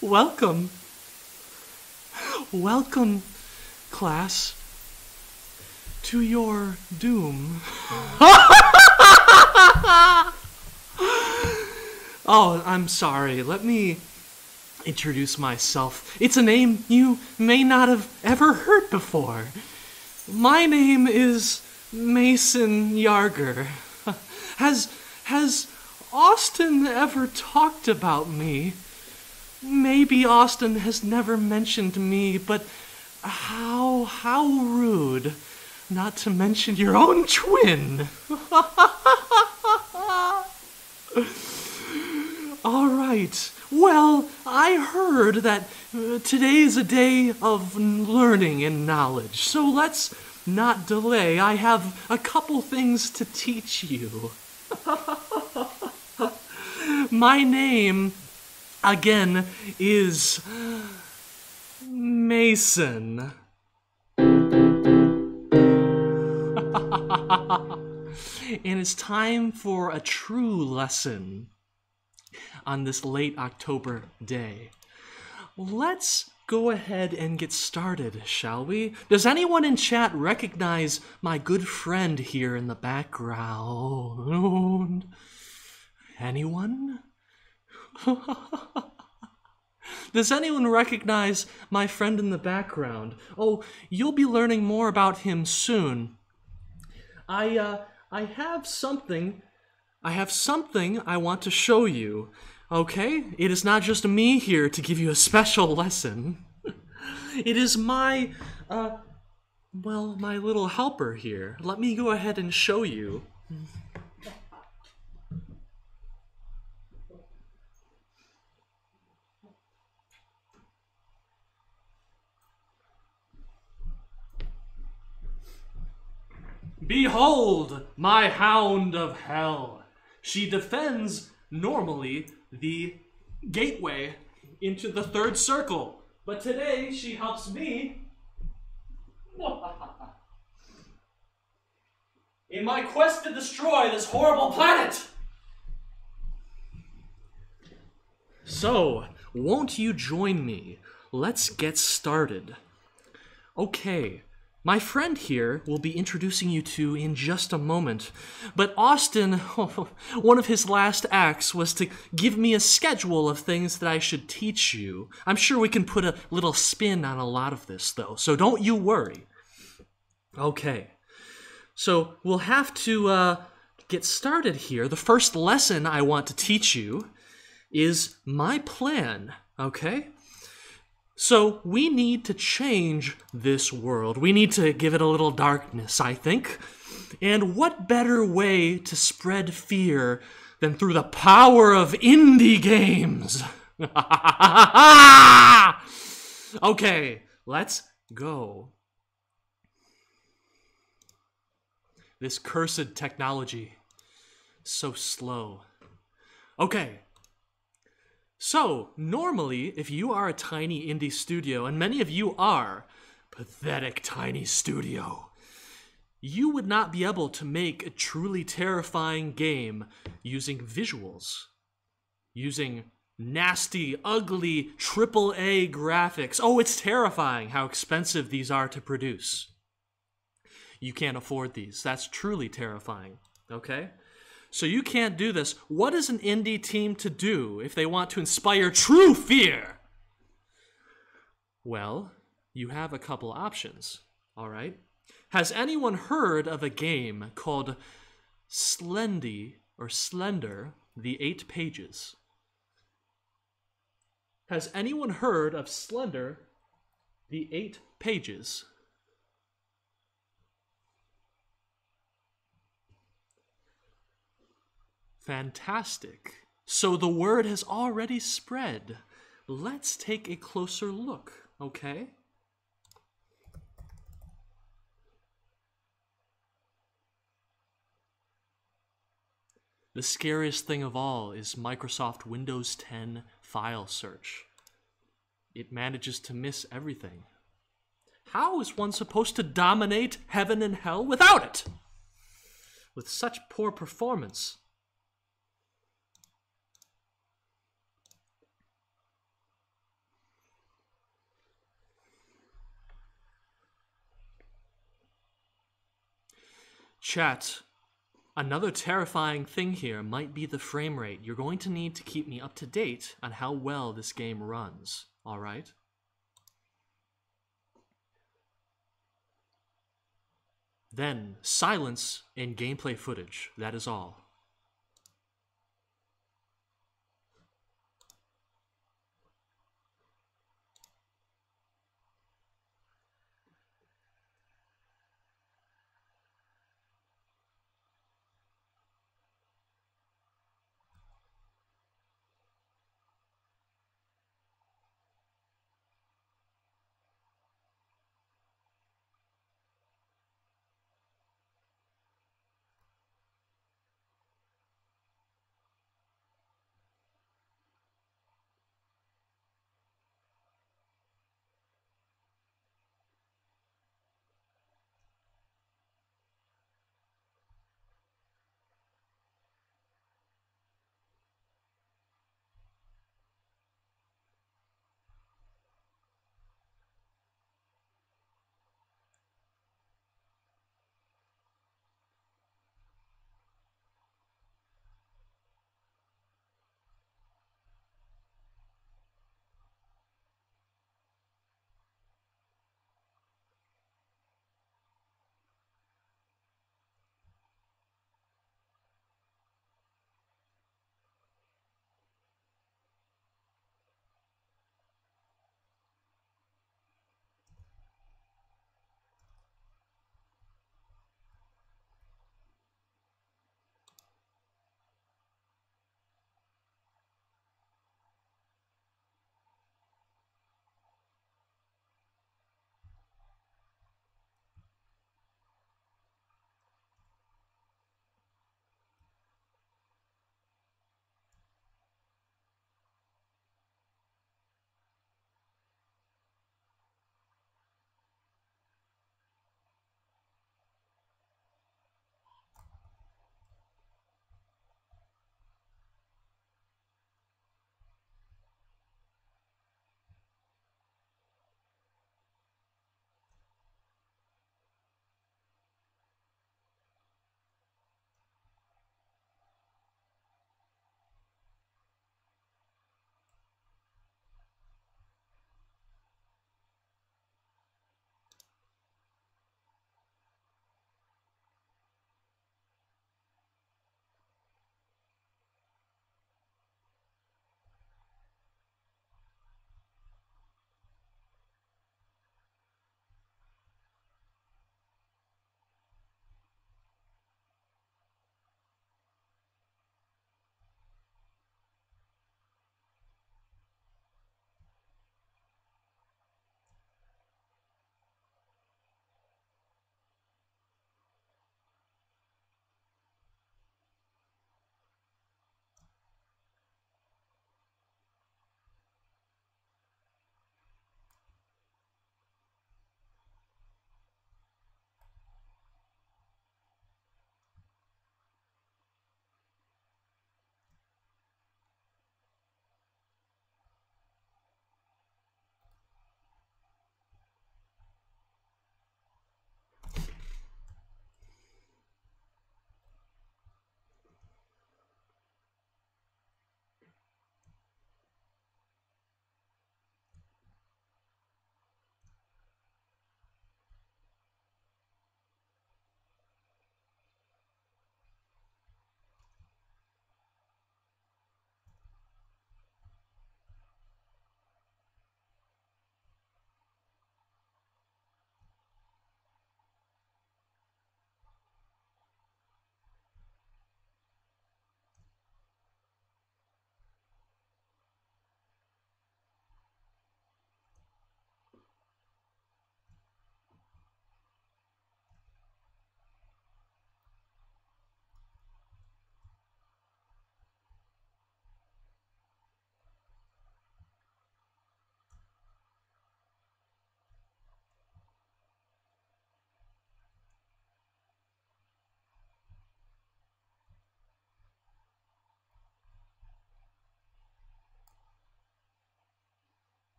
Welcome. Welcome, class, to your doom. Oh, I'm sorry. Let me introduce myself. It's a name you may not have ever heard before. My name is Mason Yarger. Has Austin ever talked about me? Maybe Austin has never mentioned me, but how rude not to mention your own twin. All right. Well, I heard that today's a day of learning and knowledge, so let's not delay. I have a couple things to teach you. My name, again, is Mason. And it's time for a true lesson on this late October day. Let's go ahead and get started, shall we? Does anyone in chat recognize my good friend here in the background? Anyone? Does anyone recognize my friend in the background? Oh, you'll be learning more about him soon. I have something I want to show you. Okay? It is not just me here to give you a special lesson. It is my little helper here. Let me go ahead and show you. Behold, my hound of hell. She defends, normally, the gateway into the third circle. But today, she helps me in my quest to destroy this horrible planet. So, won't you join me? Let's get started. Okay. My friend here will be introducing you to in just a moment, but Austin, one of his last acts was to give me a schedule of things that I should teach you. I'm sure we can put a little spin on a lot of this, though, so don't you worry. Okay, so we'll have to get started here. The first lesson I want to teach you is my plan, okay? So we need to change this world. We need to give it a little darkness, I think. And what better way to spread fear than through the power of indie games? Okay, let's go. This cursed technology, so slow. Okay. So, normally, if you are a tiny indie studio, and many of you are, pathetic tiny studio, you would not be able to make a truly terrifying game using visuals, using nasty, ugly, AAA graphics. Oh, it's terrifying how expensive these are to produce. You can't afford these. That's truly terrifying, okay? So you can't do this. What is an indie team to do if they want to inspire true fear? Well, you have a couple options, all right? Has anyone heard of a game called Slender, the 8 Pages? Has anyone heard of Slender, the 8 Pages? Fantastic. So the word has already spread. Let's take a closer look, okay? The scariest thing of all is Microsoft Windows 10 file search. It manages to miss everything. How is one supposed to dominate heaven and hell without it? With such poor performance. Chat, another terrifying thing here might be the frame rate. You're going to need to keep me up to date on how well this game runs, alright? Then, silence and gameplay footage. That is all.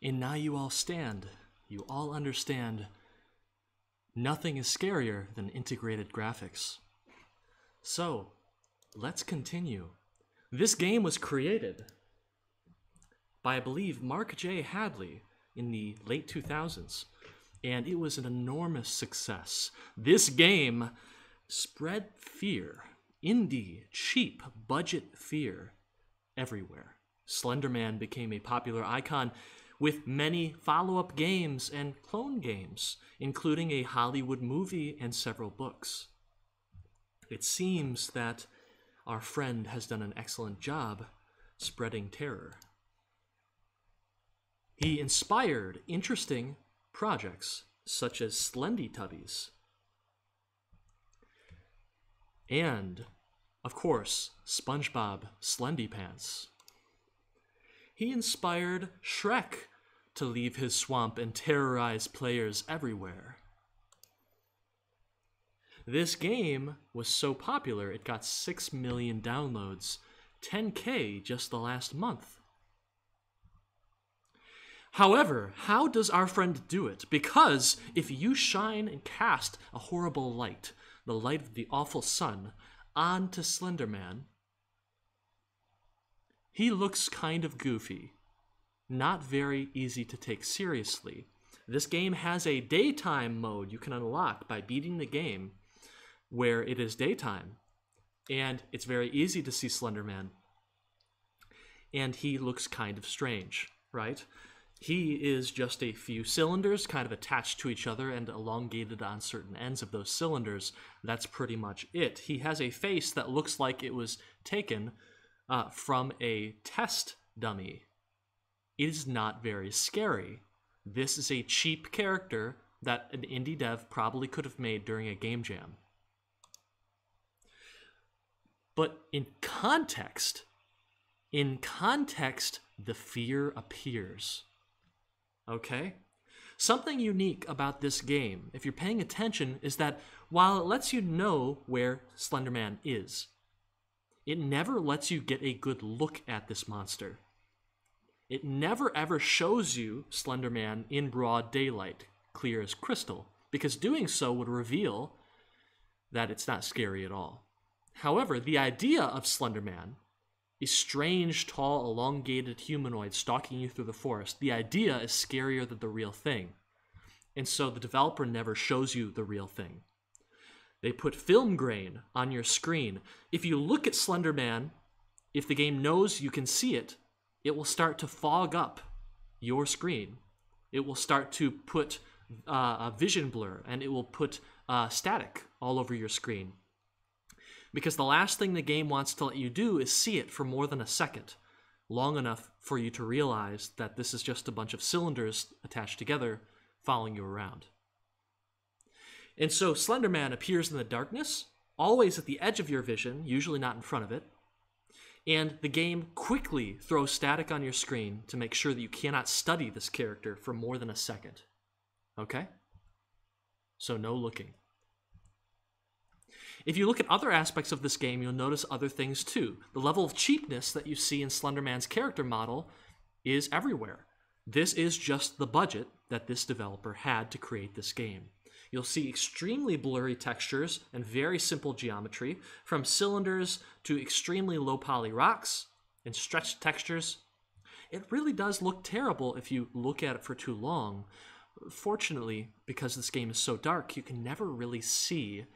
And now you all stand. You all understand nothing is scarier than integrated graphics. So, let's continue. This game was created by, I believe, Mark J. Hadley in the late 2000s, and it was an enormous success. This game spread fear, indie, cheap, budget fear everywhere. Slender Man became a popular icon with many follow-up games and clone games, including a Hollywood movie and several books. It seems that our friend has done an excellent job spreading terror. He inspired interesting projects such as Slendy Tubbies and, of course, SpongeBob Slendy Pants. He inspired Shrek to leave his swamp and terrorize players everywhere. This game was so popular it got 6 million downloads, 10K just the last month. However, how does our friend do it? Because if you shine and cast a horrible light, the light of the awful sun, onto Slender Man, he looks kind of goofy, not very easy to take seriously. This game has a daytime mode you can unlock by beating the game where it is daytime, and it's very easy to see Slender Man. And he looks kind of strange, right? He is just a few cylinders kind of attached to each other and elongated on certain ends of those cylinders. That's pretty much it. He has a face that looks like it was taken from a test dummy. It is not very scary. This is a cheap character that an indie dev probably could have made during a game jam. But in context, the fear appears. Okay? Something unique about this game, if you're paying attention, is that while it lets you know where Slender Man is, it never lets you get a good look at this monster. It never ever shows you Slender Man in broad daylight, clear as crystal, because doing so would reveal that it's not scary at all. However, the idea of Slender Man, a strange, tall, elongated humanoid stalking you through the forest, the idea is scarier than the real thing. And so the developer never shows you the real thing. They put film grain on your screen. If you look at Slender Man, if the game knows you can see it, it will start to fog up your screen. It will start to put a vision blur, and it will put static all over your screen. Because the last thing the game wants to let you do is see it for more than a second, long enough for you to realize that this is just a bunch of cylinders attached together following you around. And so Slender Man appears in the darkness, always at the edge of your vision, usually not in front of it, and the game quickly throws static on your screen to make sure that you cannot study this character for more than a second. Okay? So no looking. If you look at other aspects of this game, you'll notice other things too. The level of cheapness that you see in Slender Man's character model is everywhere. This is just the budget that this developer had to create this game. You'll see extremely blurry textures and very simple geometry, from cylinders to extremely low poly rocks and stretched textures. It really does look terrible if you look at it for too long. Fortunately, because this game is so dark, you can never really see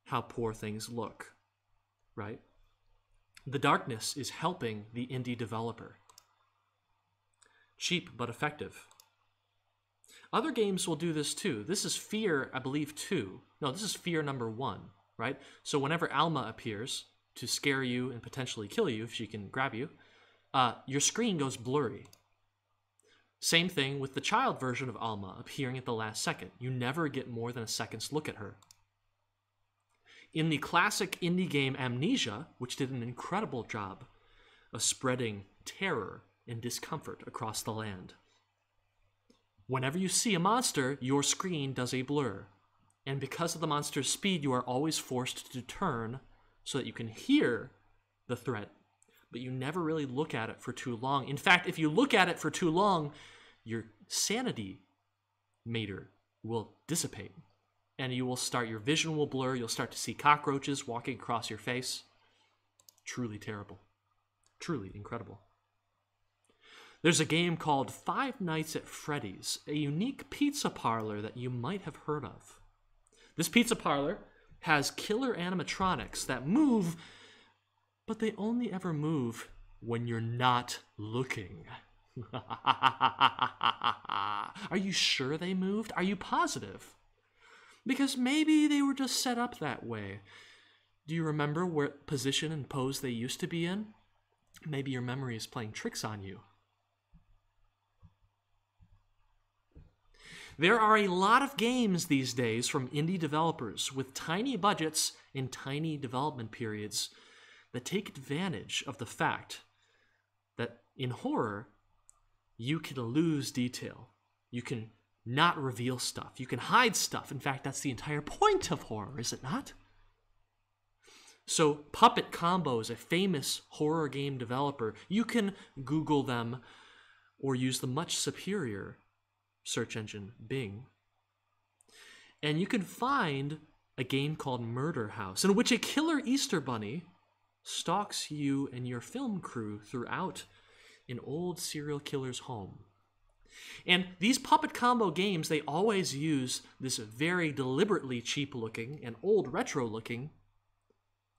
how poor things look, right? The darkness is helping the indie developer. Cheap but effective. Other games will do this too. This is Fear, I believe, 2. No, this is Fear number 1, right? So whenever Alma appears to scare you and potentially kill you, if she can grab you, your screen goes blurry. Same thing with the child version of Alma appearing at the last second. You never get more than a second's look at her. In the classic indie game Amnesia, which did an incredible job of spreading terror and discomfort across the land, whenever you see a monster, your screen does a blur. And because of the monster's speed, you are always forced to turn so that you can hear the threat, but you never really look at it for too long. In fact, if you look at it for too long, your sanity meter will dissipate. And you will start, your vision will blur, you'll start to see cockroaches walking across your face. Truly terrible. Truly incredible. There's a game called Five Nights at Freddy's, a unique pizza parlor that you might have heard of. This pizza parlor has killer animatronics that move, but they only ever move when you're not looking. Are you sure they moved? Are you positive? Because maybe they were just set up that way. Do you remember what position and pose they used to be in? Maybe your memory is playing tricks on you. There are a lot of games these days from indie developers with tiny budgets and tiny development periods that take advantage of the fact that in horror, you can lose detail. You can not reveal stuff. You can hide stuff. In fact, that's the entire point of horror, is it not? So Puppet Combo is a famous horror game developer. You can Google them or use the much superior search engine Bing. And you can find a game called Murder House, in which a killer Easter bunny stalks you and your film crew throughout an old serial killer's home. And these Puppet Combo games, they always use this very deliberately cheap-looking and old retro-looking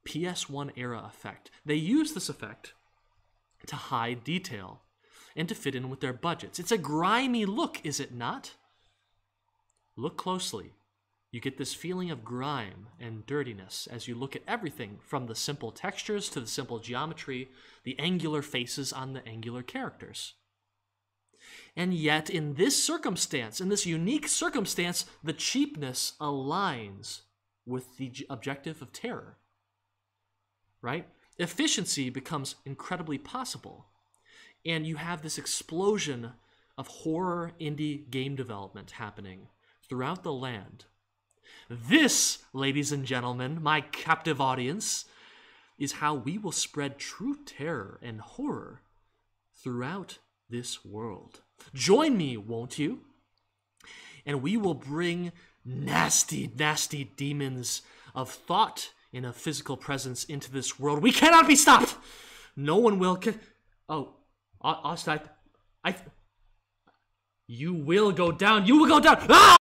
PS1 era effect. They use this effect to hide detail and to fit in with their budgets. It's a grimy look, is it not? Look closely. You get this feeling of grime and dirtiness as you look at everything from the simple textures to the simple geometry, the angular faces on the angular characters. And yet, in this circumstance, in this unique circumstance, the cheapness aligns with the objective of terror, right? Efficiency becomes incredibly possible. And you have this explosion of horror indie game development happening throughout the land. This, ladies and gentlemen, my captive audience, is how we will spread true terror and horror throughout this world. Join me, won't you? And we will bring nasty, nasty demons of thought and of physical presence into this world. We cannot be stopped! No one will... Austin, you will go down. You will go down. Ah!